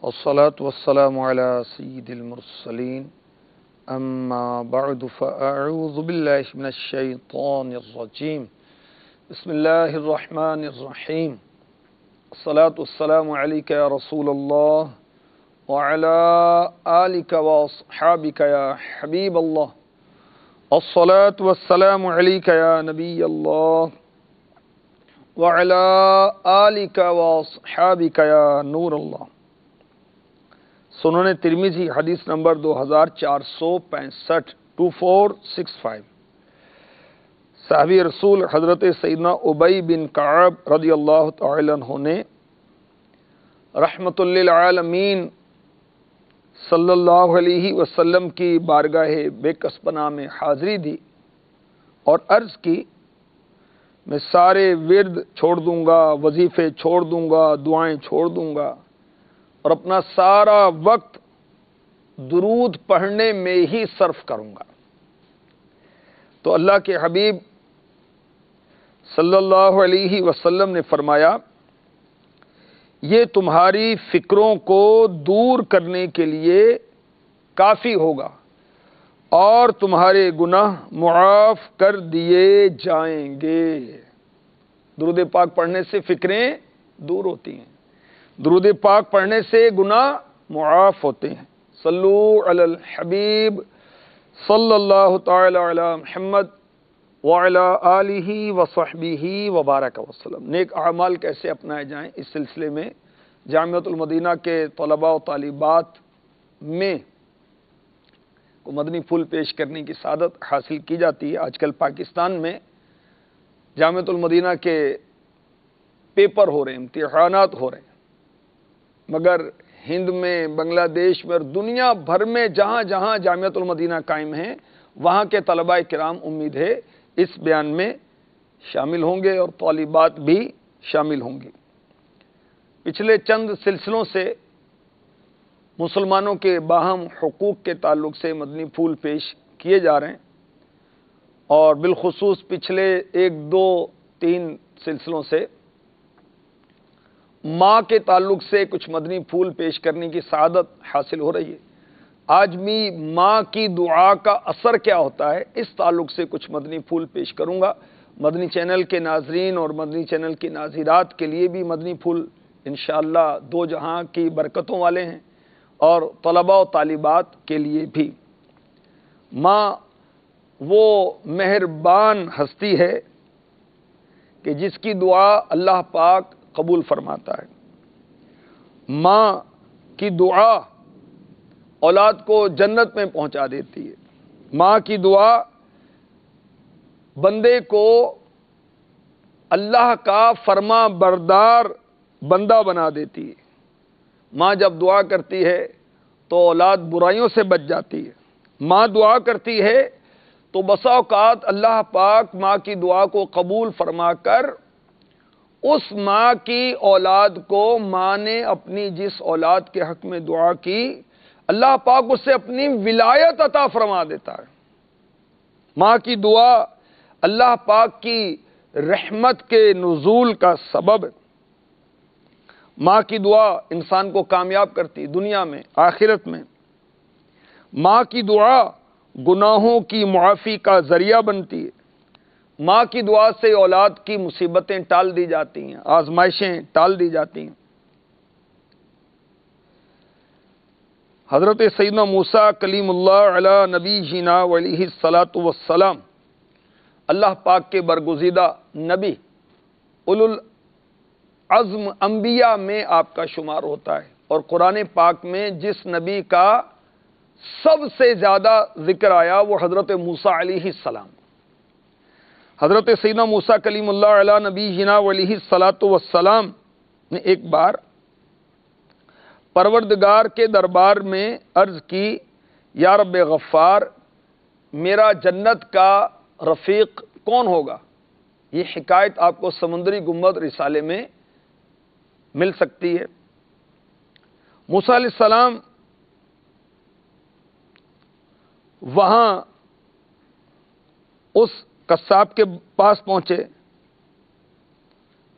والصلاة والسلام على سيد المرسلين أما بعد فأعوذ بالله من الشيطان الرجيم بسم الله الرحمن الرحيم الصلاة والسلام عليك يا رسول الله وعلى آلك وأصحابك يا حبيب الله الصلاة والسلام عليك يا نبي الله وعلى آلك وأصحابك يا نور الله۔ سنن ترمذی حدیث نمبر 2465 2465۔ صحابی رسول حضرت سیدنا ابی بن کعب رضی اللہ تعالی عنہ نے رحمت للعالمین صلی اللہ علیہ وسلم کی بارگاہ بے کس پناہ میں حاضری دی اور عرض کی، میں سارے ورد چھوڑ دوں گا، وظیفے چھوڑ دوں گا، دعائیں چھوڑ دوں گا اور اپنا سارا وقت درود پڑھنے میں ہی صرف کروں گا۔ تو اللہ کے حبیب صلی اللہ علیہ وسلم نے فرمایا، یہ تمہاری فکروں کو دور کرنے کے لیے کافی ہوگا اور تمہارے گناہ معاف کر دیے جائیں گے۔ درود پاک پڑھنے سے فکریں دور ہوتی ہیں، درود پاک پڑھنے سے گناہ معاف ہوتے ہیں۔ صلو علی الحبیب صلی اللہ تعالی علی محمد وعلی آلہ وصحبہ وبارک وسلم۔ نیک اعمال کیسے اپنائے جائیں، اس سلسلے میں جامعۃ المدینہ کے طلباء و طالبات میں کو مدنی پھول پیش کرنے کی سعادت حاصل کی جاتی ہے۔ آج کل پاکستان میں جامعۃ المدینہ کے پیپر ہو رہے ہیں، امتحانات ہو رہے ہیں، مگر ہند میں، بنگلہ دیش میں اور دنیا بھر میں جہاں جہاں جامعۃ المدینہ قائم ہیں، وہاں کے طلباء کرام امید ہے اس بیان میں شامل ہوں گے اور طالبات بھی شامل ہوں گی۔ پچھلے چند سلسلوں سے مسلمانوں کے باہم حقوق کے تعلق سے مدنی پھول پیش کیے جا رہے ہیں، اور بالخصوص پچھلے 1 2 3 سلسلوں سے ماں کے تعلق سے کچھ مدنی پھول پیش کرنے کی سعادت حاصل ہو رہی ہے۔ آج بھی ماں کی دعا کا اثر کیا ہوتا ہے، اس تعلق سے کچھ مدنی پھول پیش کروں گا۔ مدنی چینل کے ناظرین اور مدنی چینل کی ناظرات کے لیے بھی مدنی پھول انشاءاللہ دو جہاں کی برکتوں والے ہیں، اور طلباء و طالبات کے لیے بھی۔ ماں وہ مہربان ہستی ہے کہ جس کی دعا اللہ پاک قبول فرماتا ہے۔ ماں کی دعا اولاد کو جنت میں پہنچا دیتی ہے۔ ماں کی دعا بندے کو اللہ کا فرما بردار بندہ بنا دیتی ہے۔ ماں جب دعا کرتی ہے تو اولاد برائیوں سے بچ جاتی ہے۔ ماں دعا کرتی ہے تو بسا اوقات اللہ پاک ماں کی دعا کو قبول فرما کر اس ماں کی اولاد کو، ماں نے اپنی جس اولاد کے حق میں دعا کی، اللہ پاک اس سے اپنی ولایت عطا فرما دیتا ہے۔ ماں کی دعا اللہ پاک کی رحمت کے نزول کا سبب ہے۔ ماں کی دعا انسان کو کامیاب کرتی دنیا میں آخرت میں۔ ماں کی دعا گناہوں کی معافی کا ذریعہ بنتی ہے۔ ماں کی دعا سے اولاد کی مصیبتیں ٹال دی جاتی ہیں، آزمائشیں ٹال دی جاتی ہیں۔ حضرت سیدنا موسیٰ کلیم اللہ علی نبینا علیہ الصلاۃ والسلام اللہ پاک کے برگزیدہ نبی، اولو العزم انبیاء میں آپ کا شمار ہوتا ہے، اور قرآن پاک میں جس نبی کا سب سے زیادہ ذکر آیا وہ حضرت موسیٰ علیہ السلام۔ حضرت سیدنا موسیٰ کلیم اللہ علی نبینا علیہ الصلاۃ والسلام نے ایک بار پروردگار کے دربار میں عرض کی، یا رب غفار، میرا جنت کا رفیق کون ہوگا؟ یہ حکایت آپ کو سمندری گنبد رسالے میں مل سکتی ہے۔ موسیٰ علیہ السلام وہاں اس قصاب کے پاس پہنچے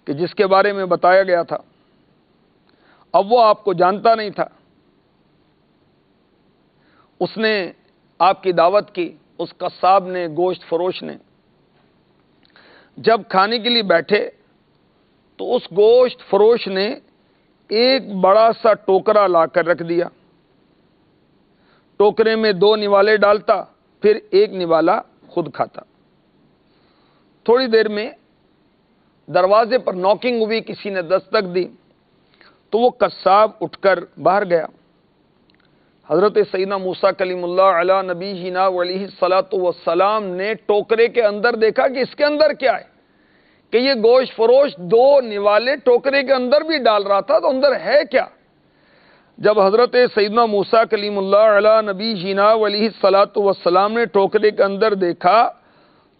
کہ جس کے بارے میں بتایا گیا تھا، اب وہ آپ کو جانتا نہیں تھا، اس نے آپ کی دعوت کی، اس قصاب نے، گوشت فروش نے۔ جب کھانے کے لیے بیٹھے تو اس گوشت فروش نے ایک بڑا سا ٹوکرا لا کر رکھ دیا، ٹوکرے میں 2 نوالے ڈالتا، پھر 1 نوالا خود کھاتا۔ تھوڑی دیر میں دروازے پر نوکنگ ہوئی، کسی نے دستک دی تو وہ قصاب اٹھ کر باہر گیا۔ حضرت سیدنا موسیٰ کلیم اللہ علیہ نبی جینا علیہ الصلوۃ والسلام نے ٹوکرے کے اندر دیکھا کہ اس کے اندر کیا ہے، کہ یہ گوشت فروش 2 نوالے ٹوکرے کے اندر بھی ڈال رہا تھا، تو اندر ہے کیا؟ جب حضرت سیدنا موسیٰ کلیم اللہ علیہ نبی جینا علیہ الصلوۃ والسلام نے ٹوکرے کے اندر دیکھا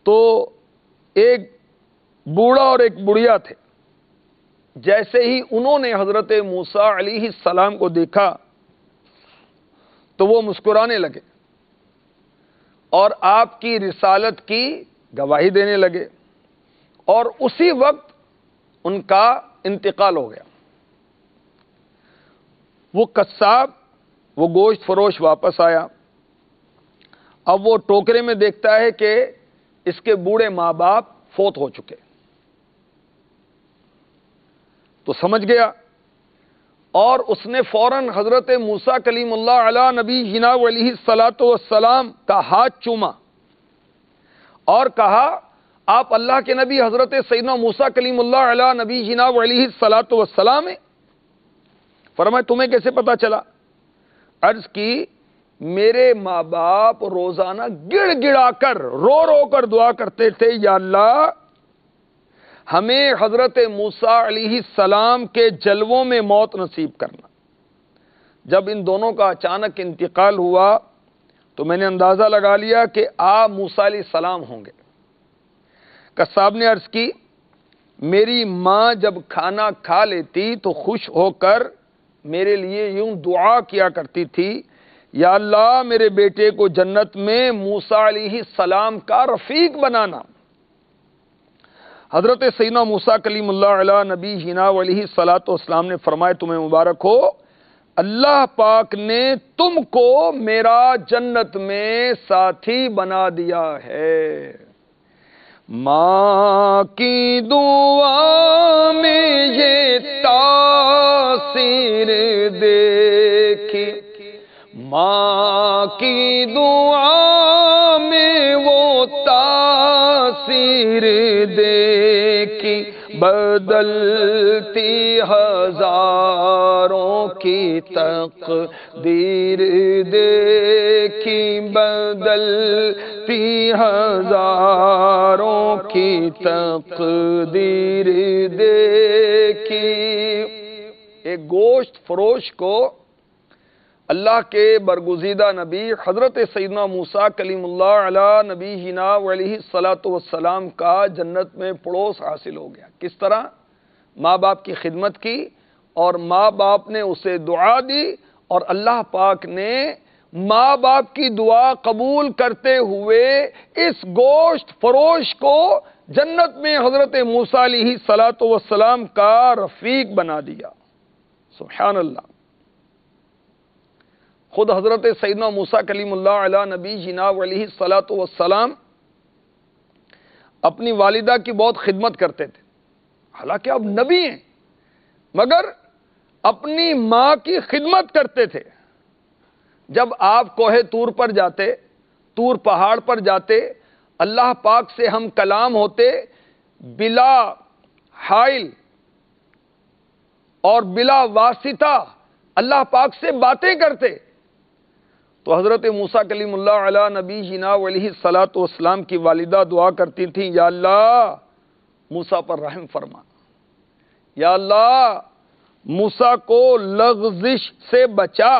تو ایک بوڑھا اور ایک بڑھیا تھے۔ جیسے ہی انہوں نے حضرت موسیٰ علیہ السلام کو دیکھا تو وہ مسکرانے لگے اور آپ کی رسالت کی گواہی دینے لگے، اور اسی وقت ان کا انتقال ہو گیا۔ وہ قصاب، وہ گوشت فروش واپس آیا، اب وہ ٹوکرے میں دیکھتا ہے کہ اس کے بوڑھے ماں باپ فوت ہو چکے، تو سمجھ گیا، اور اس نے فوراً حضرت موسیٰ کلیم اللہ علیہ نبی جناب علیہ الصلوۃ والسلام کا ہاتھ چوما اور کہا، آپ اللہ کے نبی حضرت سیدنا موسیٰ کلیم اللہ علیہ نبی جناب علیہ الصلوۃ والسلام ہیں؟ فرمایا تمہیں کیسے پتا چلا؟ عرض کی، میرے ماں باپ روزانہ گڑ گڑا کر، رو رو کر دعا کرتے تھے، یا اللہ ہمیں حضرت موسیٰ علیہ السلام کے جلووں میں موت نصیب کرنا۔ جب ان دونوں کا اچانک انتقال ہوا تو میں نے اندازہ لگا لیا کہ آپ موسیٰ علیہ السلام ہوں گے۔ قصاب نے عرض کی، میری ماں جب کھانا کھا لیتی تو خوش ہو کر میرے لیے یوں دعا کیا کرتی تھی، یا اللہ میرے بیٹے کو جنت میں موسیٰ علیہ السلام کا رفیق بنانا۔ حضرت سیدنا موسیٰ کلیم اللہ علیہ نبی جینا علیہ الصلوۃ والسلام نے فرمایا، تمہیں مبارک ہو، اللہ پاک نے تم کو میرا جنت میں ساتھی بنا دیا ہے۔ ماں کی دعا میں یہ تاثیر دیکھی، ماں کی دعا میں وہ تاثیر دیکھی، بدلتی ہزاروں کی تقدیر دیکھی، بدلتی ہزاروں کی تقدیر دیکھی۔ ایک گوشت فروش کو اللہ کے برگزیدہ نبی حضرت سیدنا موسیٰ کلیم اللہ علیہ نبی جینا علیہ الصلوۃ والسلام کا جنت میں پڑوس حاصل ہو گیا۔ کس طرح؟ ماں باپ کی خدمت کی اور ماں باپ نے اسے دعا دی، اور اللہ پاک نے ماں باپ کی دعا قبول کرتے ہوئے اس گوشت فروش کو جنت میں حضرت موسیٰ علیہ الصلوۃ والسلام کا رفیق بنا دیا۔ سبحان اللہ۔ خود حضرت سیدنا موسیٰ کلیم اللہ علیہ نبی جناب علیہ الصلوۃ والسلام اپنی والدہ کی بہت خدمت کرتے تھے، حالانکہ اب نبی ہیں مگر اپنی ماں کی خدمت کرتے تھے۔ جب آپ کوہ طور پر جاتے، طور پہاڑ پر جاتے، اللہ پاک سے ہم کلام ہوتے، بلا حائل اور بلا واسطہ اللہ پاک سے باتیں کرتے، تو حضرت موسیٰ کلیم اللہ علیہ نبی جناب علیہ الصلوۃ والسلام کی والدہ دعا کرتی تھیں، یا اللہ موسیٰ پر رحم فرما، یا اللہ موسیٰ کو لغزش سے بچا۔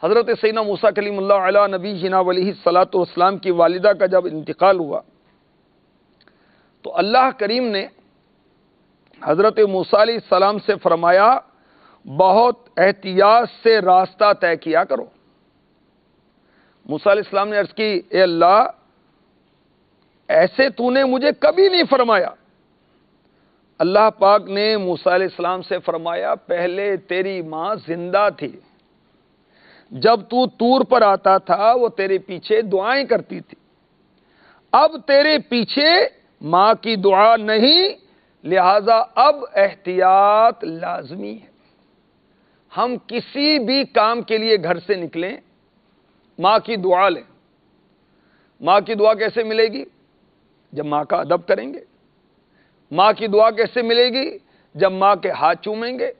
حضرت سیدنا موسیٰ کلیم اللہ علیہ نبی جناب علیہ الصلوۃ والسلام کی والدہ کا جب انتقال ہوا تو اللہ کریم نے حضرت موسیٰ علیہ السلام سے فرمایا، بہت احتیاط سے راستہ طے کیا کرو۔ موسیٰ علیہ السلام نے عرض کی، اے اللہ ایسے تو نے مجھے کبھی نہیں فرمایا، اللہ پاک نے موسیٰ علیہ السلام سے فرمایا پہلے تیری ماں زندہ تھی، جب تو طور پر آتا تھا وہ تیرے پیچھے دعائیں کرتی تھی، اب تیرے پیچھے ماں کی دعا نہیں، لہذا اب احتیاط لازمی ہے۔ ہم کسی بھی کام کے لیے گھر سے نکلیں، ماں کی دعا لیں۔ ماں کی دعا کیسے ملے گی؟ جب ماں کا ادب کریں گے۔ ماں کی دعا کیسے ملے گی؟ جب ماں کے ہاتھ چومیں گے۔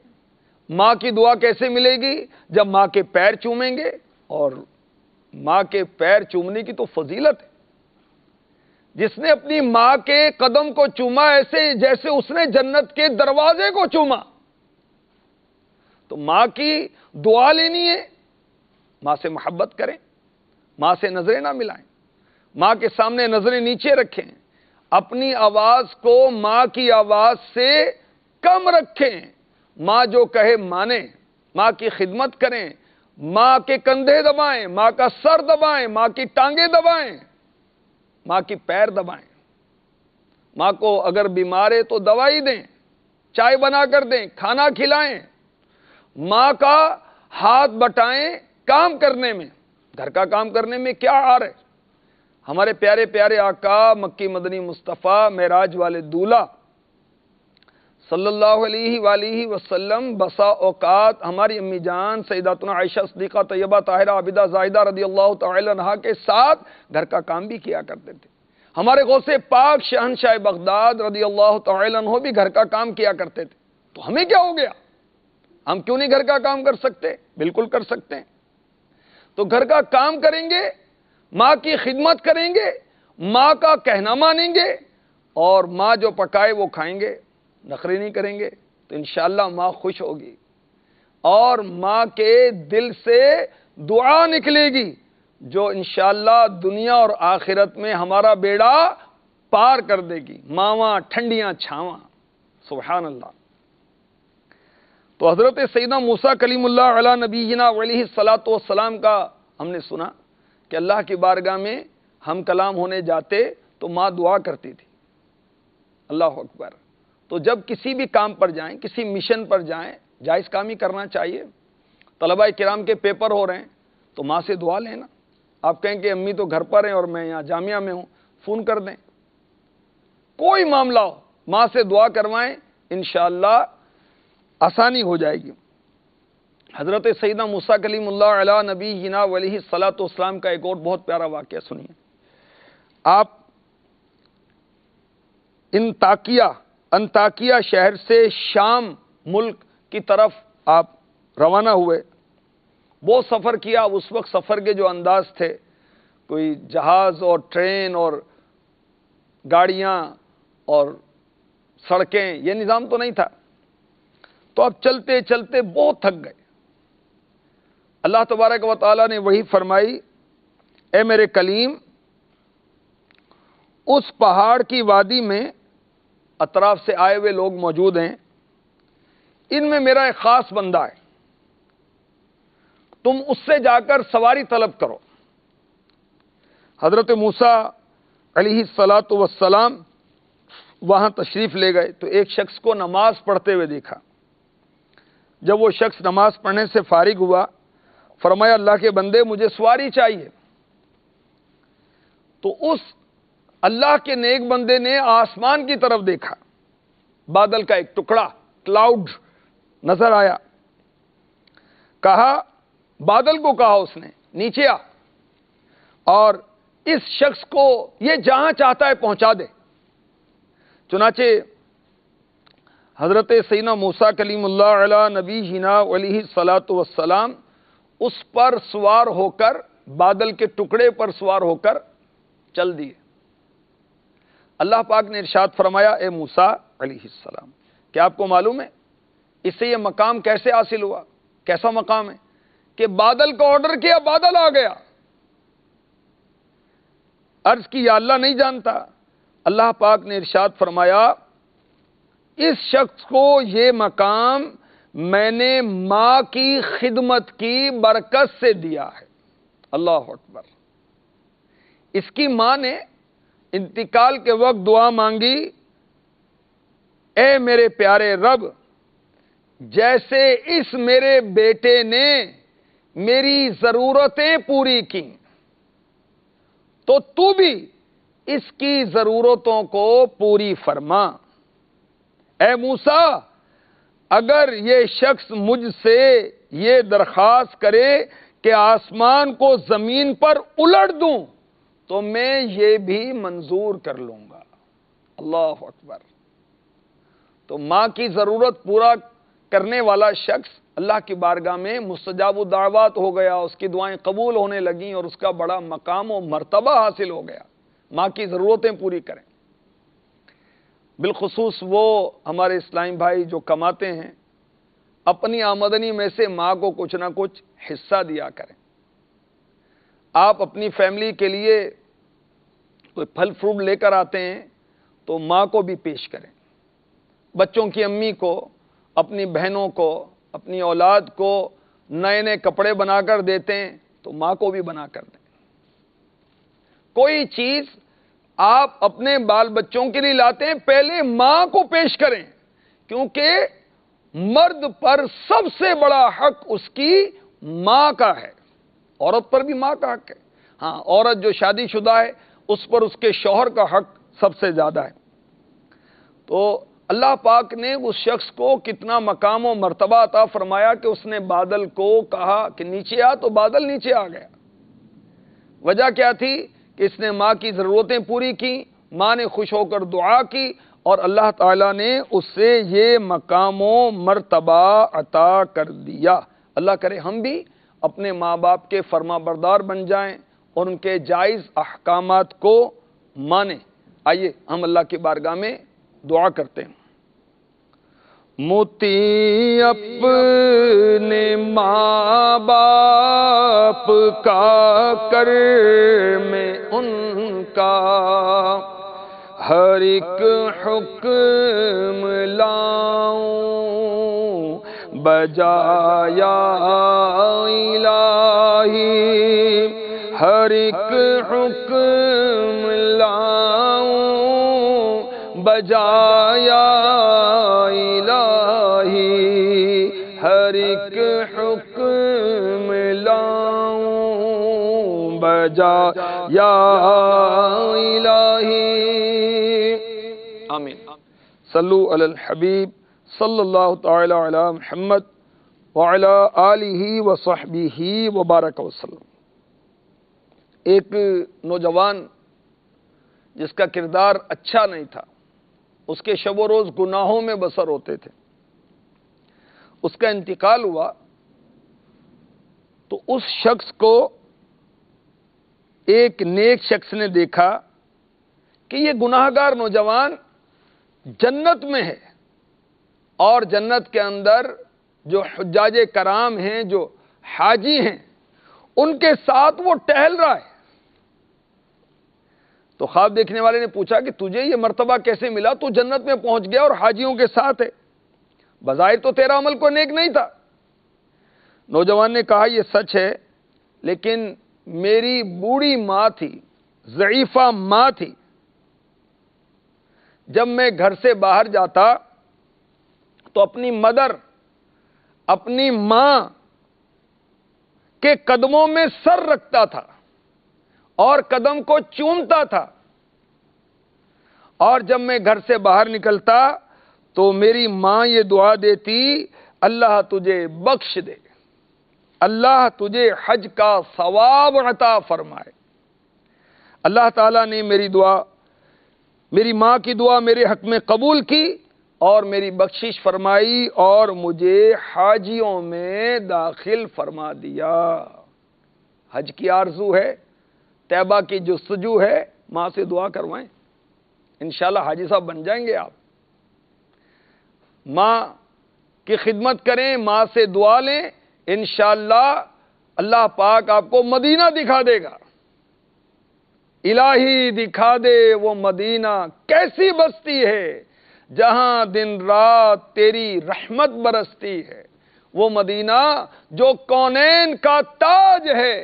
ماں کی دعا کیسے ملے گی؟ جب ماں کے پیر چومیں گے۔ اور ماں کے پیر چومنے کی تو فضیلت ہے، جس نے اپنی ماں کے قدم کو چوما ایسے جیسے اس نے جنت کے دروازے کو چوما۔ تو ماں کی دعا لینی ہے، ماں سے محبت کریں، ماں سے نظریں نہ ملائیں، ماں کے سامنے نظریں نیچے رکھیں، اپنی آواز کو ماں کی آواز سے کم رکھیں، ماں جو کہے مانیں، ماں کی خدمت کریں، ماں کے کندھے دبائیں، ماں کا سر دبائیں، ماں کی ٹانگیں دبائیں، ماں کی پیر دبائیں، ماں کو اگر بیمار ہے تو دوائی دیں، چائے بنا کر دیں، کھانا کھلائیں، ماں کا ہاتھ بٹائیں کام کرنے میں۔ گھر کا کام کرنے میں کیا آر ہے؟ ہمارے پیارے پیارے آقا مکی مدنی مصطفیٰ معراج والے دولہا صلی اللہ علیہ وآلہ وسلم بسا اوقات ہماری امی جان سیداتنا عائشہ صدیقہ طیبہ طاہرہ عابدہ زاہدہ رضی اللہ تعالی عنہا کے ساتھ گھر کا کام بھی کیا کرتے تھے۔ ہمارے غوث پاک شہنشاہ بغداد رضی اللہ تعالی عنہ بھی گھر کا کام کیا کرتے تھے۔ تو ہمیں کیا ہو گیا؟ ہم کیوں نہیں گھر کا کام کر سکتے؟ بالکل کر سکتے ہیں۔ تو گھر کا کام کریں گے، ماں کی خدمت کریں گے، ماں کا کہنا مانیں گے، اور ماں جو پکائے وہ کھائیں گے، نخرے نہیں کریں گے، تو انشاءاللہ ماں خوش ہوگی اور ماں کے دل سے دعا نکلے گی جو انشاءاللہ دنیا اور آخرت میں ہمارا بیڑا پار کر دے گی۔ ماواں ٹھنڈیاں چھاواں، سبحان اللہ۔ تو حضرت سیدنا موسیٰ کلیم اللہ علی نبینا علیہ الصلاۃ والسلام کا ہم نے سنا کہ اللہ کی بارگاہ میں ہم کلام ہونے جاتے تو ماں دعا کرتی تھی۔ اللہ اکبر۔ تو جب کسی بھی کام پر جائیں، کسی مشن پر جائیں، جائز کام ہی کرنا چاہیے۔ طلباء کرام کے پیپر ہو رہے ہیں تو ماں سے دعا لینا۔ آپ کہیں کہ امی تو گھر پر ہیں اور میں یہاں جامعہ میں ہوں، فون کر دیں، کوئی معاملہ ہو ماں سے دعا کروائیں، انشاءاللہ آسانی ہو جائے گی۔ حضرت سیدنا موسیٰ کلیم اللہ علی نبینا علیہ الصلاۃ والسلام کا ایک اور بہت پیارا واقعہ سنیے۔ آپ انطاکیہ شہر سے شام ملک کی طرف آپ روانہ ہوئے، بہت سفر کیا۔ اس وقت سفر کے جو انداز تھے، کوئی جہاز اور ٹرین اور گاڑیاں اور سڑکیں، یہ نظام تو نہیں تھا۔ تو آپ چلتے چلتے بہت تھک گئے۔ اللہ تبارک و تعالیٰ نے وہی فرمائی، اے میرے کلیم، اس پہاڑ کی وادی میں اطراف سے آئے ہوئے لوگ موجود ہیں، ان میں میرا ایک خاص بندہ ہے، تم اس سے جا کر سواری طلب کرو۔ حضرت موسیٰ علیہ الصلاۃ والسلام وہاں تشریف لے گئے تو ایک شخص کو نماز پڑھتے ہوئے دیکھا۔ جب وہ شخص نماز پڑھنے سے فارغ ہوا، فرمایا اللہ کے بندے مجھے سواری چاہیے۔ تو اس اللہ کے نیک بندے نے آسمان کی طرف دیکھا، بادل کا ایک ٹکڑا، کلاؤڈ نظر آیا، کہا، بادل کو کہا اس نے نیچے آ اور اس شخص کو یہ جہاں چاہتا ہے پہنچا دے۔ چنانچہ حضرت سیدنا موسیٰ کلیم اللہ علی نبینا علیہ الصلاۃ والسلام اس پر سوار ہو کر، بادل کے ٹکڑے پر سوار ہو کر چل دیے۔ اللہ پاک نے ارشاد فرمایا، اے موسیٰ علیہ السلام، کیا آپ کو معلوم ہے اس سے یہ مقام کیسے حاصل ہوا؟ کیسا مقام ہے کہ بادل کا آرڈر کیا، بادل آ گیا۔ عرض کی یا اللہ نہیں جانتا؟ اللہ پاک نے ارشاد فرمایا، اس شخص کو یہ مقام میں نے ماں کی خدمت کی برکت سے دیا ہے۔ اللہ اکبر۔ اس کی ماں نے انتقال کے وقت دعا مانگی، اے میرے پیارے رب، جیسے اس میرے بیٹے نے میری ضرورتیں پوری کی تو تو بھی اس کی ضرورتوں کو پوری فرما۔ اے موسیٰ، اگر یہ شخص مجھ سے یہ درخواست کرے کہ آسمان کو زمین پر الٹ دوں تو میں یہ بھی منظور کر لوں گا۔ اللہ اکبر۔ تو ماں کی ضرورت پورا کرنے والا شخص اللہ کی بارگاہ میں مستجاب الدعوات ہو گیا، اس کی دعائیں قبول ہونے لگیں اور اس کا بڑا مقام و مرتبہ حاصل ہو گیا۔ ماں کی ضرورتیں پوری کریں۔ بالخصوص وہ ہمارے اسلامی بھائی جو کماتے ہیں، اپنی آمدنی میں سے ماں کو کچھ نہ کچھ حصہ دیا کریں۔ آپ اپنی فیملی کے لیے کوئی پھل فروٹ لے کر آتے ہیں تو ماں کو بھی پیش کریں۔ بچوں کی امی کو، اپنی بہنوں کو، اپنی اولاد کو نئے نئے کپڑے بنا کر دیتے ہیں تو ماں کو بھی بنا کر دیں۔ کوئی چیز آپ اپنے بال بچوں کے لیے لاتے ہیں، پہلے ماں کو پیش کریں، کیونکہ مرد پر سب سے بڑا حق اس کی ماں کا ہے۔ عورت پر بھی ماں کا حق ہے، ہاں عورت جو شادی شدہ ہے اس پر اس کے شوہر کا حق سب سے زیادہ ہے۔ تو اللہ پاک نے اس شخص کو کتنا مقام و مرتبہ عطا فرمایا کہ اس نے بادل کو کہا کہ نیچے آ، تو بادل نیچے آ گیا۔ وجہ کیا تھی کہ اس نے ماں کی ضرورتیں پوری کی، ماں نے خوش ہو کر دعا کی اور اللہ تعالیٰ نے اس سے یہ مقام و مرتبہ عطا کر دیا۔ اللہ کرے ہم بھی اپنے ماں باپ کے فرما بردار بن جائیں اور ان کے جائز احکامات کو مانیں۔ آئیے ہم اللہ کی بارگاہ میں دعا کرتے ہیں۔ موتی اپنے ماں باپ کا کر میں ان کا ہر ایک حکم لاؤں بجایا الہی، ہر ایک حکم لاؤں بجایا الہی، ہر ایک حکم لاؤں بجایا الہی۔ آمین۔ صلو علی الحبیب صلی اللہ تعالی علی محمد وعلی آلہ وصحبہ وبارک وسلم۔ ایک نوجوان جس کا کردار اچھا نہیں تھا، اس کے شب و روز گناہوں میں بسر ہوتے تھے، اس کا انتقال ہوا تو اس شخص کو ایک نیک شخص نے دیکھا کہ یہ گناہگار نوجوان جنت میں ہے اور جنت کے اندر جو حجاج کرام ہیں، جو حاجی ہیں، ان کے ساتھ وہ ٹہل رہا ہے۔ تو خواب دیکھنے والے نے پوچھا کہ تجھے یہ مرتبہ کیسے ملا؟ تو جنت میں پہنچ گیا اور حاجیوں کے ساتھ ہے، بظاہر تو تیرا عمل کو نیک نہیں تھا۔ نوجوان نے کہا یہ سچ ہے، لیکن میری بوڑھی ماں تھی، ضعیفہ ماں تھی، جب میں گھر سے باہر جاتا تو اپنی مدر، اپنی ماں کے قدموں میں سر رکھتا تھا اور قدم کو چومتا تھا، اور جب میں گھر سے باہر نکلتا تو میری ماں یہ دعا دیتی، اللہ تجھے بخش دے، اللہ تجھے حج کا ثواب عطا فرمائے۔ اللہ تعالیٰ نے میری دعا، میری ماں کی دعا میرے حق میں قبول کی اور میری بخشش فرمائی اور مجھے حاجیوں میں داخل فرما دیا۔ حج کی آرزو ہے، طیبہ کی جستجو ہے، ماں سے دعا کروائیں، انشاءاللہ حاجی صاحب بن جائیں گے آپ۔ ماں کی خدمت کریں، ماں سے دعا لیں، انشاءاللہ اللہ پاک آپ کو مدینہ دکھا دے گا۔ الہی دکھا دے وہ مدینہ، کیسی بستی ہے جہاں دن رات تیری رحمت برستی ہے، وہ مدینہ جو کونین کا تاج ہے،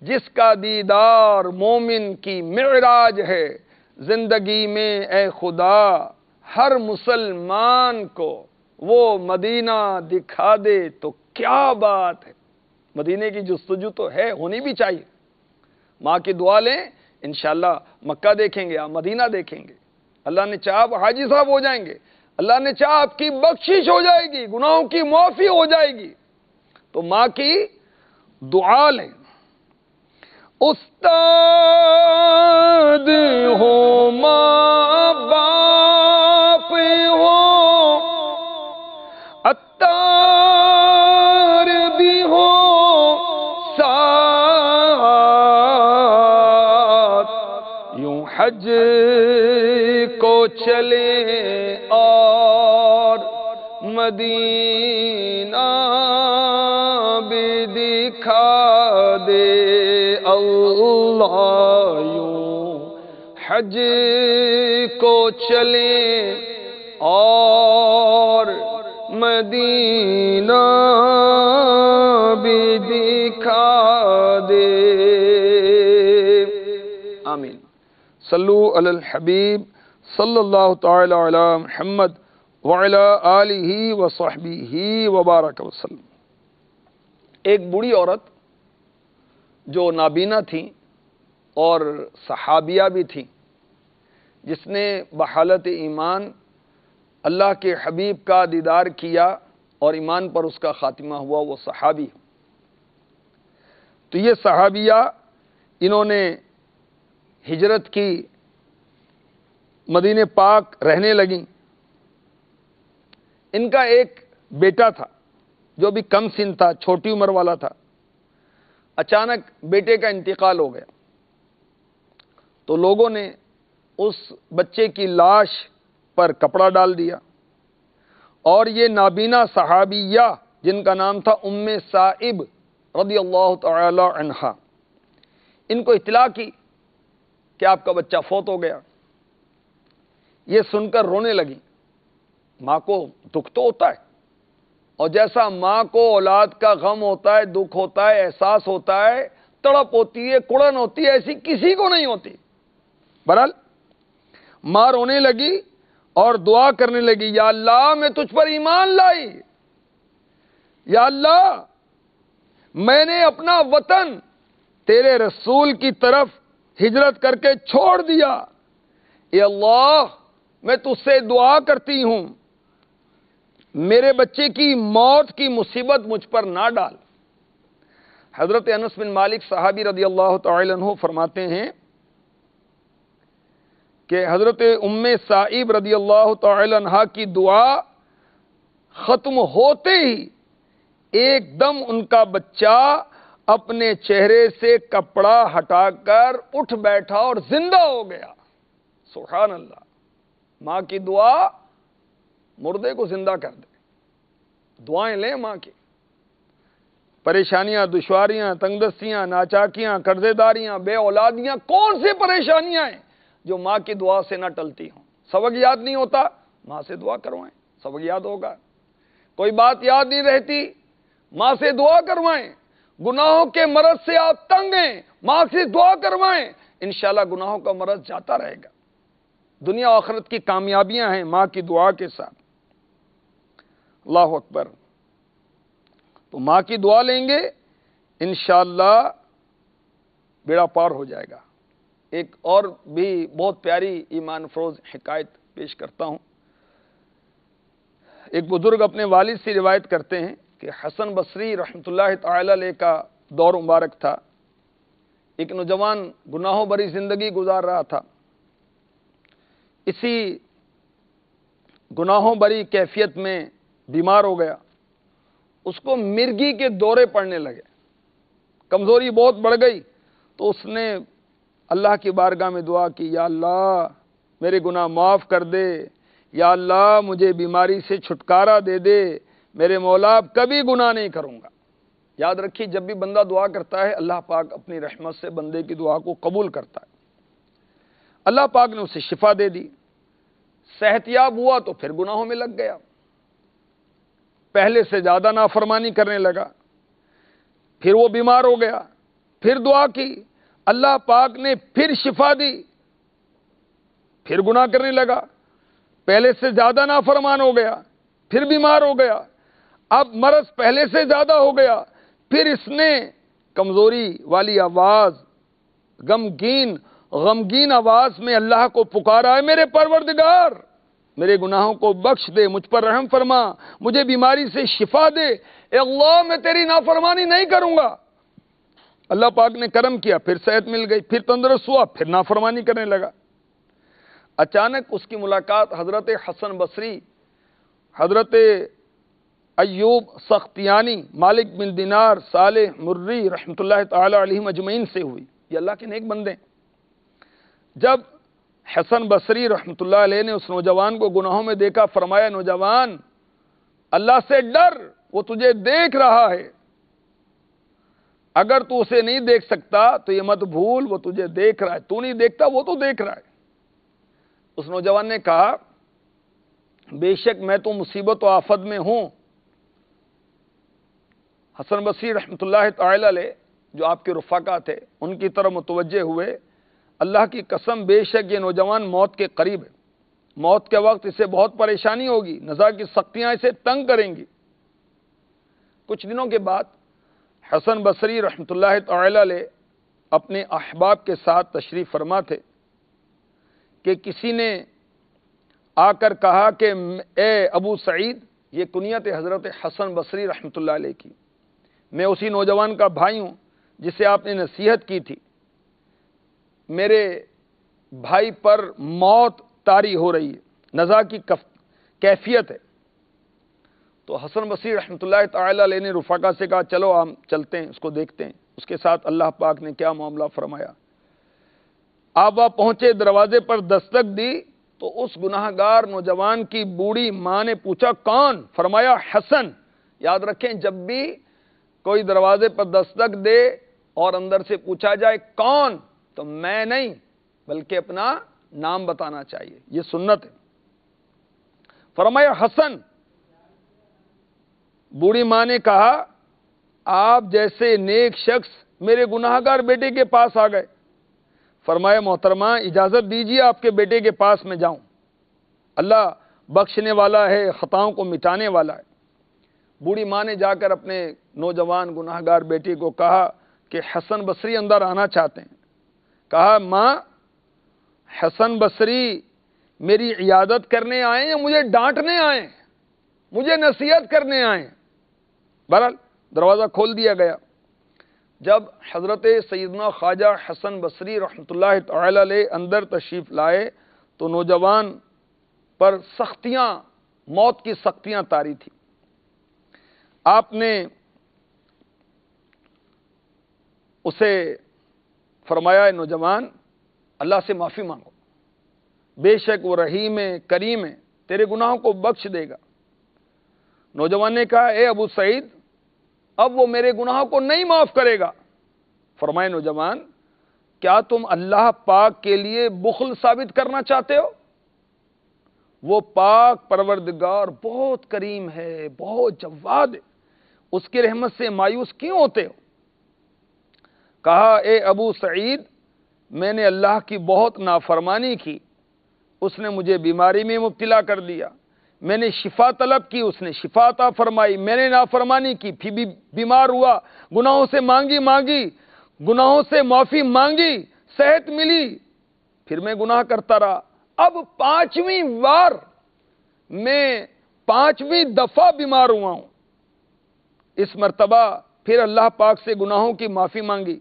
جس کا دیدار مومن کی معراج ہے۔ زندگی میں اے خدا ہر مسلمان کو وہ مدینہ دکھا دے تو کیا بات ہے۔ مدینے کی جستجو تو ہے، ہونی بھی چاہیے۔ ماں کی دعا لیں، انشاءاللہ مکہ دیکھیں گے، آپ مدینہ دیکھیں گے۔ اللہ نے چاہا آپ حاجی صاحب ہو جائیں گے، اللہ نے چاہا آپ کی بخشش ہو جائے گی، گناہوں کی معافی ہو جائے گی۔ تو ماں کی دعا لیں۔ استاد ہو، ماں باپ ہو، اتار بھی ہو ساتھ، یوں حج کو چلے اور مدینہ بھی دکھا دے اللہ، یوں حج کو چلے اور مدینہ بھی دکھا دے۔ آمین۔ صلو علی الحبیب صلی اللہ تعالی علی محمد وعلی آلہ وصحبہ وبارک وسلم۔ ایک بوڑھی عورت جو نابینا تھیں اور صحابیہ بھی تھیں، جس نے بحالت ایمان اللہ کے حبیب کا دیدار کیا اور ایمان پر اس کا خاتمہ ہوا، وہ صحابی۔ تو یہ صحابیہ انہوں نے ہجرت کی، مدینہ پاک رہنے لگیں۔ ان کا ایک بیٹا تھا جو بھی کم سن تھا، چھوٹی عمر والا تھا۔ اچانک بیٹے کا انتقال ہو گیا تو لوگوں نے اس بچے کی لاش پر کپڑا ڈال دیا، اور یہ نابینا صحابیہ جن کا نام تھا ام سائب رضی اللہ تعالی عنہا، ان کو اطلاع کی کہ آپ کا بچہ فوت ہو گیا۔ یہ سن کر رونے لگی۔ ماں کو دکھ تو ہوتا ہے، اور جیسا ماں کو اولاد کا غم ہوتا ہے، دکھ ہوتا ہے، احساس ہوتا ہے، تڑپ ہوتی ہے، کڑن ہوتی ہے، ایسی کسی کو نہیں ہوتی۔ بہرحال ماں رونے لگی اور دعا کرنے لگی، یا اللہ میں تجھ پر ایمان لائی، یا اللہ میں نے اپنا وطن تیرے رسول کی طرف ہجرت کر کے چھوڑ دیا، اے اللہ میں تجھ سے دعا کرتی ہوں میرے بچے کی موت کی مصیبت مجھ پر نہ ڈال۔ حضرت انس بن مالک صحابی رضی اللہ تعالی عنہ فرماتے ہیں کہ حضرت ام سائب رضی اللہ تعالی عنہ کی دعا ختم ہوتے ہی ایک دم ان کا بچہ اپنے چہرے سے کپڑا ہٹا کر اٹھ بیٹھا اور زندہ ہو گیا۔ سبحان اللہ۔ ماں کی دعا مردے کو زندہ کر دے۔ دعائیں لیں ماں کی۔ پریشانیاں، دشواریاں، تنگ دستیاں، ناچاکیاں، قرضے داریاں، بے اولادیاں، کون سی پریشانیاں ہیں جو ماں کی دعا سے نہ ٹلتی ہوں۔ سبق یاد نہیں ہوتا، ماں سے دعا کروائیں، سبق یاد ہوگا۔ کوئی بات یاد نہیں رہتی، ماں سے دعا کروائیں۔ گناہوں کے مرض سے آپ تنگ ہیں، ماں سے دعا کروائیں، انشاءاللہ گناہوں کا مرض جاتا رہے گا۔ دنیا و آخرت کی کامیابیاں ہیں ماں کی دعا کے ساتھ۔ اللہ اکبر۔ تو ماں کی دعا لیں گے انشاءاللہ بیڑا پار ہو جائے گا۔ ایک اور بھی بہت پیاری ایمان افروز حکایت پیش کرتا ہوں۔ ایک بزرگ اپنے والد سے روایت کرتے ہیں کہ حسن بصری رحمۃ اللہ تعالی علیہ کا دور مبارک تھا۔ ایک نوجوان گناہوں بری زندگی گزار رہا تھا۔ اسی گناہوں بری کیفیت میں بیمار ہو گیا۔ اس کو مرگی کے دورے پڑنے لگے، کمزوری بہت بڑھ گئی۔ تو اس نے اللہ کی بارگاہ میں دعا کی، یا اللہ میرے گناہ معاف کر دے، یا اللہ مجھے بیماری سے چھٹکارا دے دے، میرے مولا اب کبھی گناہ نہیں کروں گا۔ یاد رکھیے جب بھی بندہ دعا کرتا ہے اللہ پاک اپنی رحمت سے بندے کی دعا کو قبول کرتا ہے۔ اللہ پاک نے اسے شفا دے دی، صحت یاب ہوا تو پھر گناہوں میں لگ گیا، پہلے سے زیادہ نافرمانی کرنے لگا، پھر وہ بیمار ہو گیا، پھر دعا کی، اللہ پاک نے پھر شفا دی، پھر گناہ کرنے لگا۔ پہلے سے زیادہ نافرمان ہو گیا، پھر بیمار ہو گیا، اب مرض پہلے سے زیادہ ہو گیا، پھر اس نے کمزوری والی آواز، غمگین آواز میں اللہ کو پکارا، ہے میرے پروردگار میرے گناہوں کو بخش دے، مجھ پر رحم فرما، مجھے بیماری سے شفا دے، اے اللہ میں تیری نافرمانی نہیں کروں گا۔ اللہ پاک نے کرم کیا، پھر صحت مل گئی، پھر تندرست ہوا، پھر نافرمانی کرنے لگا۔ اچانک اس کی ملاقات حضرت حسن بصری، حضرت ایوب سختیانی، مالک بن دینار، صالح مری رحمۃ اللہ تعالی علیہ مجمعین سے ہوئی۔ یہ اللہ کے نیک بندے۔ جب حسن بصری رحمۃ اللہ علیہ نے اس نوجوان کو گناہوں میں دیکھا، فرمایا نوجوان اللہ سے ڈر، وہ تجھے دیکھ رہا ہے، اگر تو اسے نہیں دیکھ سکتا تو یہ مت بھول وہ تجھے دیکھ رہا ہے، تو نہیں دیکھتا وہ تو دیکھ رہا ہے۔ اس نوجوان نے کہا بے شک میں تو مصیبت و آفت میں ہوں۔ حسن بصری رحمۃ اللہ تعالی علیہ جو آپ کے رفقا تھے ان کی طرف متوجہ ہوئے، اللہ کی قسم بے شک یہ نوجوان موت کے قریب ہے، موت کے وقت اسے بہت پریشانی ہوگی، نزا کی سختیاں اسے تنگ کریں گی۔ کچھ دنوں کے بعد حسن بصری رحمۃ اللہ تعالی علیہ اپنے احباب کے ساتھ تشریف فرما تھے کہ کسی نے آ کر کہا کہ اے ابو سعید، یہ کنیت حضرت حسن بصری رحمۃ اللہ علیہ کی، میں اسی نوجوان کا بھائی ہوں جسے آپ نے نصیحت کی تھی، میرے بھائی پر موت طاری ہو رہی ہے، نزا کی کیفیت ہے۔ تو حسن بصری رحمۃ اللہ تعالی علیہ نے رفقا سے کہا چلو ہم چلتے ہیں، اس کو دیکھتے ہیں۔ اس کے ساتھ اللہ پاک نے کیا معاملہ فرمایا۔ آپ وہاں پہنچے، دروازے پر دستک دی تو اس گناہ گار نوجوان کی بوڑھی ماں نے پوچھا کون؟ فرمایا حسن۔ یاد رکھیں جب بھی کوئی دروازے پر دستک دے اور اندر سے پوچھا جائے کون، تو میں نہیں بلکہ اپنا نام بتانا چاہیے، یہ سنت ہے۔ فرمایا حسن۔ بوڑھی ماں نے کہا آپ جیسے نیک شخص میرے گناہ گار بیٹے کے پاس آ گئے۔ فرمایا محترمہ اجازت دیجیے آپ کے بیٹے کے پاس میں جاؤں، اللہ بخشنے والا ہے، خطاؤں کو مٹانے والا ہے۔ بوڑھی ماں نے جا کر اپنے نوجوان گناہ گار بیٹے کو کہا کہ حسن بصری اندر آنا چاہتے ہیں۔ کہا ماں حسن بصری میری عیادت کرنے آئے یا مجھے ڈانٹنے آئے، مجھے نصیحت کرنے آئے؟ بہرحال دروازہ کھول دیا گیا۔ جب حضرت سیدنا خواجہ حسن بصری رحمۃ اللہ تعالی علیہ اندر تشریف لائے تو نوجوان پر سختیاں، موت کی سختیاں طاری تھی۔ آپ نے اسے فرمایا نوجوان اللہ سے معافی مانگو، بے شک وہ رحیم ہے، کریم ہے، تیرے گناہوں کو بخش دے گا۔ نوجوان نے کہا اے ابو سعید اب وہ میرے گناہوں کو نہیں معاف کرے گا۔ فرمائے نوجوان کیا تم اللہ پاک کے لیے بخل ثابت کرنا چاہتے ہو؟ وہ پاک پروردگار بہت کریم ہے، بہت جواد ہے، اس کی رحمت سے مایوس کیوں ہوتے ہو؟ کہا اے ابو سعید میں نے اللہ کی بہت نافرمانی کی، اس نے مجھے بیماری میں مبتلا کر دیا، میں نے شفا طلب کی، اس نے شفا عطا فرمائی، میں نے نافرمانی کی پھر بھی بیمار ہوا، گناہوں سے مانگی گناہوں سے معافی مانگی، صحت ملی، پھر میں گناہ کرتا رہا، اب 5ویں بار میں 5ویں دفعہ بیمار ہوا ہوں، اس مرتبہ پھر اللہ پاک سے گناہوں کی معافی مانگی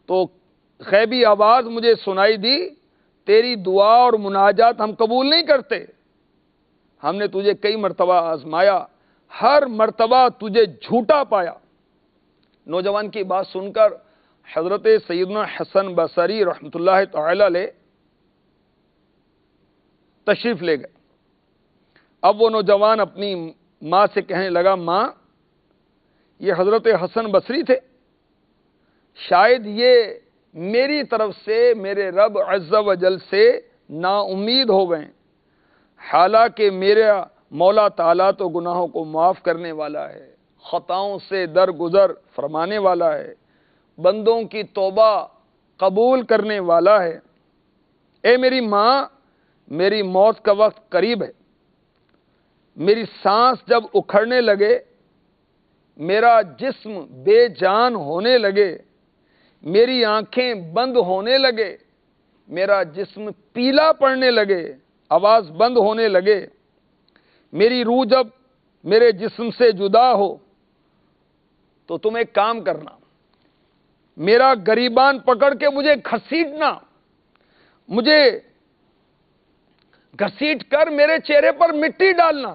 تو غیبی آواز مجھے سنائی دی تیری دعا اور مناجات ہم قبول نہیں کرتے، ہم نے تجھے کئی مرتبہ آزمایا، ہر مرتبہ تجھے جھوٹا پایا۔ نوجوان کی بات سن کر حضرت سیدنا حسن بصری رحمۃ اللہ تعالی علیہ تشریف لے گئے۔ اب وہ نوجوان اپنی ماں سے کہنے لگا ماں یہ حضرت حسن بصری تھے، شاید یہ میری طرف سے میرے رب عز و جل سے نا امید ہو گئے، حالانکہ میرا مولا تعالیٰ تو گناہوں کو معاف کرنے والا ہے، خطاؤں سے درگزر فرمانے والا ہے، بندوں کی توبہ قبول کرنے والا ہے۔ اے میری ماں میری موت کا وقت قریب ہے، میری سانس جب اکھڑنے لگے، میرا جسم بے جان ہونے لگے، میری آنکھیں بند ہونے لگے، میرا جسم پیلا پڑنے لگے، آواز بند ہونے لگے، میری روح جب میرے جسم سے جدا ہو، تو تم ایک کام کرنا، میرا گریبان پکڑ کے مجھے گھسیٹنا، مجھے گھسیٹ کر میرے چہرے پر مٹی ڈالنا،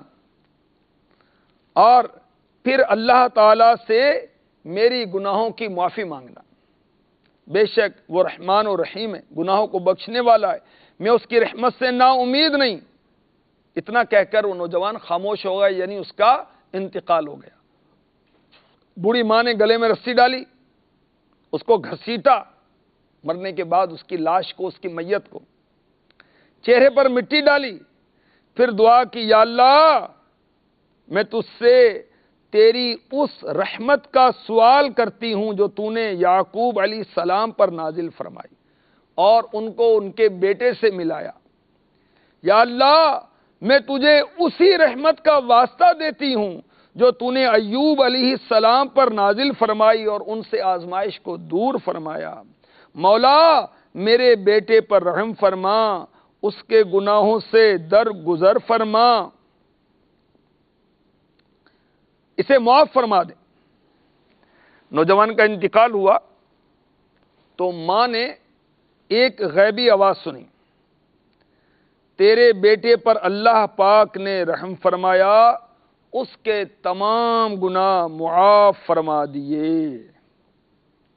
اور پھر اللہ تعالی سے میری گناہوں کی معافی مانگنا۔ بے شک وہ رحمان و رحیم ہے، گناہوں کو بخشنے والا ہے، میں اس کی رحمت سے نا امید نہیں۔ اتنا کہہ کر وہ نوجوان خاموش ہو گیا، یعنی اس کا انتقال ہو گیا۔ بوڑھی ماں نے گلے میں رسی ڈالی، اس کو گھسیٹا، مرنے کے بعد اس کی لاش کو، اس کی میت کو چہرے پر مٹی ڈالی، پھر دعا کی، یا اللہ میں تجھ سے تیری اس رحمت کا سوال کرتی ہوں جو تو نے یعقوب علیہ السلام پر نازل فرمائی اور ان کو ان کے بیٹے سے ملایا۔ یا اللہ میں تجھے اسی رحمت کا واسطہ دیتی ہوں جو تو نے ایوب علیہ السلام پر نازل فرمائی اور ان سے آزمائش کو دور فرمایا۔ مولا میرے بیٹے پر رحم فرما، اس کے گناہوں سے درگزر فرما، اسے معاف فرما دے۔ نوجوان کا انتقال ہوا تو ماں نے ایک غیبی آواز سنی، تیرے بیٹے پر اللہ پاک نے رحم فرمایا، اس کے تمام گناہ معاف فرما دیے۔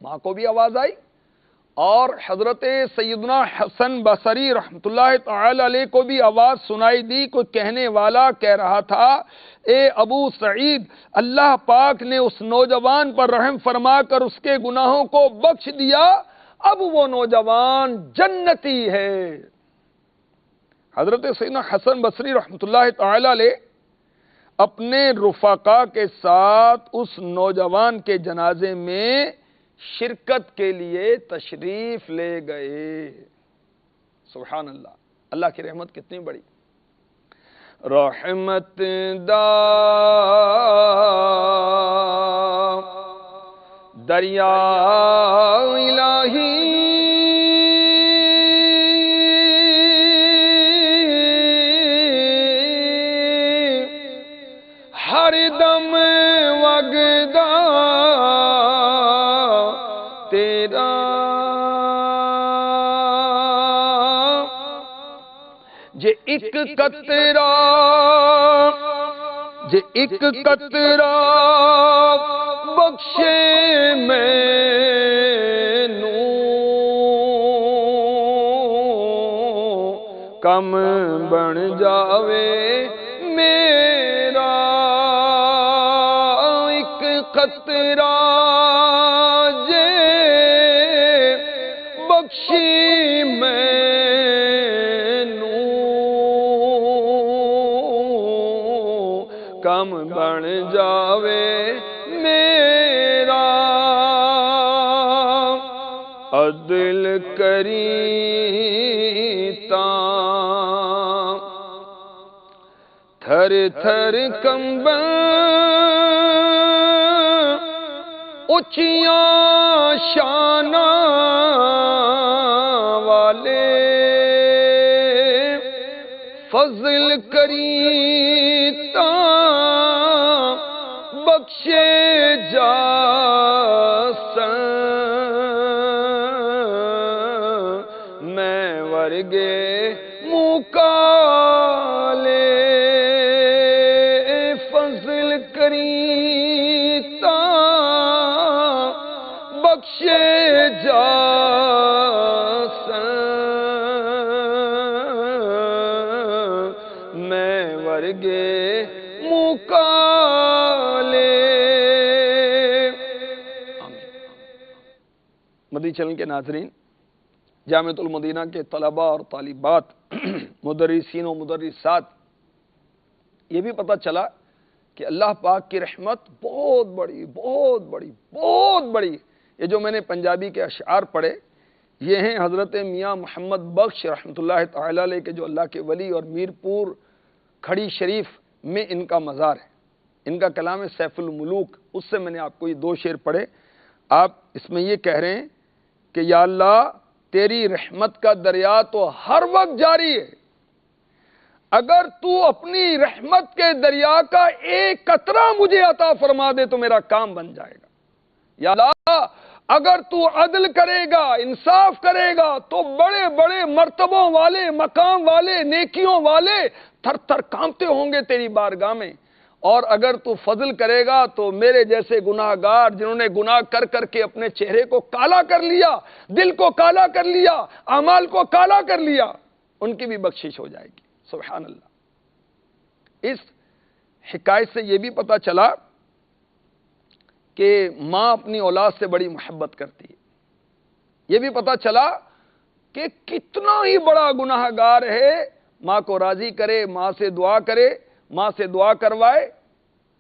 ماں کو بھی آواز آئی اور حضرت سیدنا حسن بصری رحمت اللہ تعالی علیہ کو بھی آواز سنائی دی۔ کوئی کہنے والا کہہ رہا تھا، اے ابو سعید، اللہ پاک نے اس نوجوان پر رحم فرما کر اس کے گناہوں کو بخش دیا، اب وہ نوجوان جنتی ہے۔ حضرت سیدنا حسن بصری رحمت اللہ تعالی علیہ اپنے رفقا کے ساتھ اس نوجوان کے جنازے میں شرکت کے لیے تشریف لے گئے۔ سبحان اللہ، اللہ کی رحمت کتنی بڑی۔ رحمت دا دریا الہی ہر دم وگدا تیرا، جے ایک قطرہ، جے ایک قطرہ بخشے مینوں، کم بن جاوے میرا ایک قطرہ، جے بخشی مینوں، کم بن جاوے میرا، عدل کری تاں تھر تھر کمباں، اچیاں شاناں والے، فضل کری تاں بخشے جاسن، میں ورگے مکالے، فضل کری تاں بخشے جاسن، میں ورگے مکالے۔ مدنی چینل کے ناظرین، جامعۃ المدینہ کے طلباء اور طالبات، مدرسین و مدرسات، یہ بھی پتہ چلا کہ اللہ پاک کی رحمت بہت بڑی، بہت بڑی، بہت بڑی۔ یہ جو میں نے پنجابی کے اشعار پڑھے، یہ ہیں حضرت میاں محمد بخش رحمۃ اللہ تعالی علیہ کے جو اللہ کے ولی، اور میرپور کھڑی شریف میں ان کا مزار ہے۔ ان کا کلام ہے سیف الملوک، اس سے میں نے آپ کو یہ 2 شعر پڑھے۔ آپ اس میں یہ کہہ رہے ہیں کہ یا اللہ تیری رحمت کا دریا تو ہر وقت جاری ہے، اگر تو اپنی رحمت کے دریا کا ایک قطرہ مجھے عطا فرما دے تو میرا کام بن جائے گا۔ یا اللہ اگر تو عدل کرے گا، انصاف کرے گا تو بڑے بڑے مرتبوں والے، مقام والے، نیکیوں والے تھر تھر کانپتے ہوں گے تیری بارگاہ میں، اور اگر تو فضل کرے گا تو میرے جیسے گناہ گار جنہوں نے گناہ کر کر کے اپنے چہرے کو کالا کر لیا، دل کو کالا کر لیا، اعمال کو کالا کر لیا، ان کی بھی بخشش ہو جائے گی۔ سبحان اللہ۔ اس حکایت سے یہ بھی پتہ چلا کہ ماں اپنی اولاد سے بڑی محبت کرتی ہے۔ یہ بھی پتہ چلا کہ کتنا ہی بڑا گناہ گار ہے، ماں کو راضی کرے، ماں سے دعا کرے، ماں سے دعا کروائے،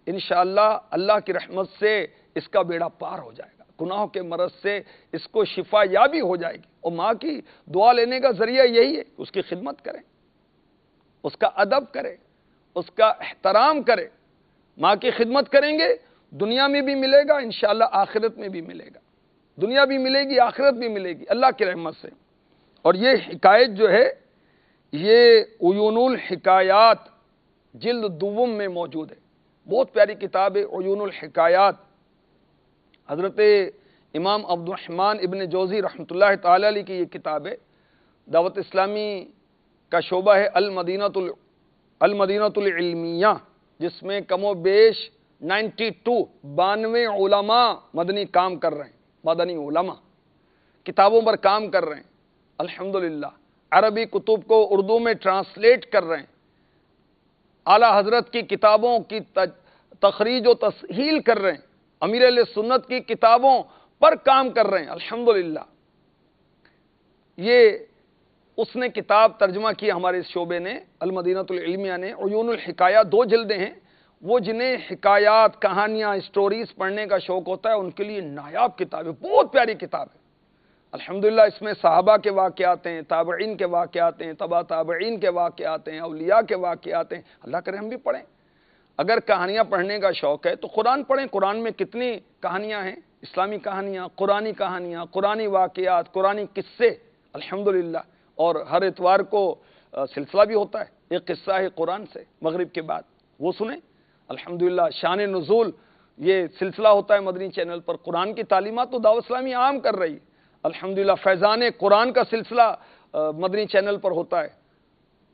انشاءاللہ اللہ کی رحمت سے اس کا بیڑا پار ہو جائے گا، گناہوں کے مرض سے اس کو شفا یابی ہو جائے گی۔ اور ماں کی دعا لینے کا ذریعہ یہی ہے کہ اس کی خدمت کریں، اس کا ادب کرے، اس کا احترام کرے۔ ماں کی خدمت کریں گے، دنیا میں بھی ملے گا، انشاءاللہ آخرت میں بھی ملے گا، دنیا بھی ملے گی، آخرت بھی ملے گی اللہ کی رحمت سے۔ اور یہ حکایت جو ہے یہ عیون الحکایات جلد دوم میں موجود ہے، بہت پیاری کتاب ہے عیون الحکایات۔ حضرت امام عبد الرحمن ابن جوزی رحمۃ اللہ تعالی علیہ کی یہ کتاب ہے۔ دعوت اسلامی کا شعبہ ہے المدینۃ العلمیہ، جس میں کم و بیش 92 علماء مدنی کام کر رہے ہیں، مدنی علماء کتابوں پر کام کر رہے ہیں الحمدللہ، عربی کتب کو اردو میں ٹرانسلیٹ کر رہے ہیں، اعلیٰ حضرت کی کتابوں کی تخریج و تصحیح کر رہے ہیں، امیر اہل سنت کی کتابوں پر کام کر رہے ہیں الحمدللہ۔ یہ اس نے کتاب ترجمہ کی ہمارے اس شعبے نے، المدینۃ العلمیہ نے، عیون الحکایات 2 جلدیں ہیں۔ وہ جنہیں حکایات، کہانیاں، اسٹوریز پڑھنے کا شوق ہوتا ہے ان کے لیے نایاب کتاب ہے، بہت پیاری کتاب ہے الحمدللہ۔ اس میں صحابہ کے واقعات ہیں، تابعین کے واقعات ہیں، تبع تابعین کے واقعات ہیں، اولیاء کے واقعات ہیں۔ اللہ کرے ہم بھی پڑھیں۔ اگر کہانیاں پڑھنے کا شوق ہے تو قرآن پڑھیں۔ قرآن میں کتنی کہانیاں ہیں، اسلامی کہانیاں، قرآنی واقعات، قرآنی قصے الحمدللہ۔ اور ہر اتوار کو سلسلہ بھی ہوتا ہے، ایک قصہ ہے قرآن سے مغرب کے بعد، وہ سنیں الحمدللہ۔ شان نزول یہ سلسلہ ہوتا ہے مدنی چینل پر، قرآن کی تعلیمات تو دعوت اسلامی عام کر رہی الحمدللہ۔ فیضان قرآن کا سلسلہ مدنی چینل پر ہوتا ہے،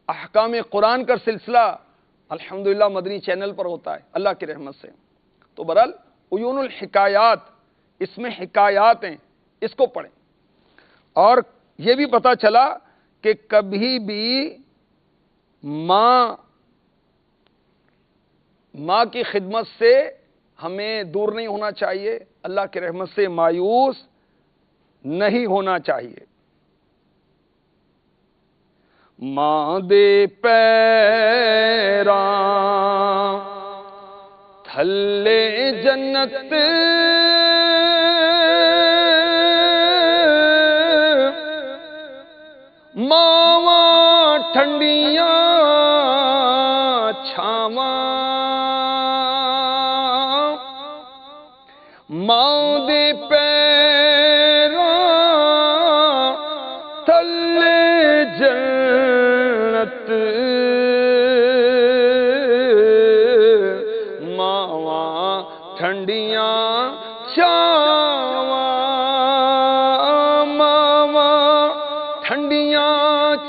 احکام قرآن کا سلسلہ الحمدللہ مدنی چینل پر ہوتا ہے اللہ کی رحمت سے۔ تو برحال عیون الحکایات، اس میں حکایات ہیں، اس کو پڑھیں۔ اور یہ بھی پتہ چلا کہ کبھی بھی ماں کی خدمت سے ہمیں دور نہیں ہونا چاہیے، اللہ کی رحمت سے مایوس نہیں ہونا چاہیے۔ ماں دے پیراں تھلے جنت ماواں ٹھنڈیاں چھاواں، ماں دے پیراں تھلے جنت ماواں ٹھنڈیاں چھاواں، ماواں ٹھنڈیاں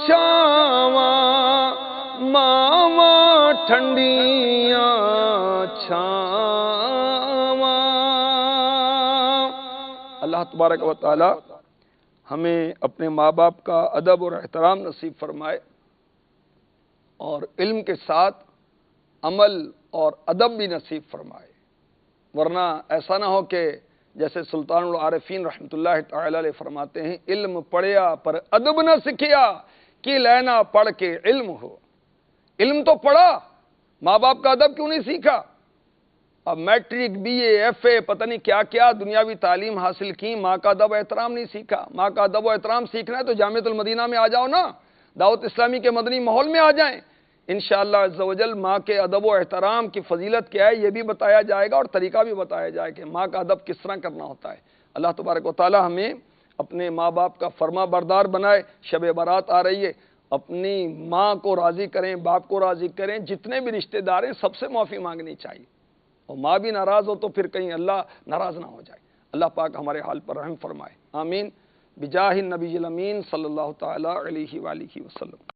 چھاواں، ماواں ٹھنڈیاں چھاواں۔ اللہ تبارک و تعالی ہمیں اپنے ماں باپ کا ادب اور احترام نصیب فرمائے، اور علم کے ساتھ عمل اور ادب بھی نصیب فرمائے، ورنہ ایسا نہ ہو کہ جیسے سلطان العارفین رحمۃ اللہ تعالی علیہ فرماتے ہیں، علم پڑھیا پر ادب نہ سکھیا کہ لینا پڑھ کے علم ہو۔ علم تو پڑھا، ماں باپ کا ادب کیوں نہیں سیکھا؟ اب matric B A F A پتہ نہیں کیا کیا دنیاوی تعلیم حاصل کی، ماں کا ادب و احترام نہیں سیکھا۔ ماں کا ادب و احترام سیکھنا ہے تو جامعۃ المدینہ میں آ جاؤ نا، دعوت اسلامی کے مدنی ماحول میں آ جائیں۔ انشاءاللہ عز و جل ماں کے ادب و احترام کی فضیلت کیا ہے یہ بھی بتایا جائے گا، اور طریقہ بھی بتایا جائے گا کہ ماں کا ادب کس طرح کرنا ہوتا ہے۔ اللہ تبارک و تعالی ہمیں اپنے ماں باپ کا فرما بردار بنائے۔ شب برات آ رہی ہے، اپنی ماں کو راضی کریں، باپ کو راضی کریں، جتنے بھی رشتہ دار ہیں سب سے معافی مانگنی چاہیے، اور ماں بھی ناراض ہو تو پھر کہیں اللہ ناراض نہ ہو جائے۔ اللہ پاک ہمارے حال پر رحم فرمائے، آمین، بجاہ النبی الامین صلی اللہ تعالی علیہ وآلہ وسلم۔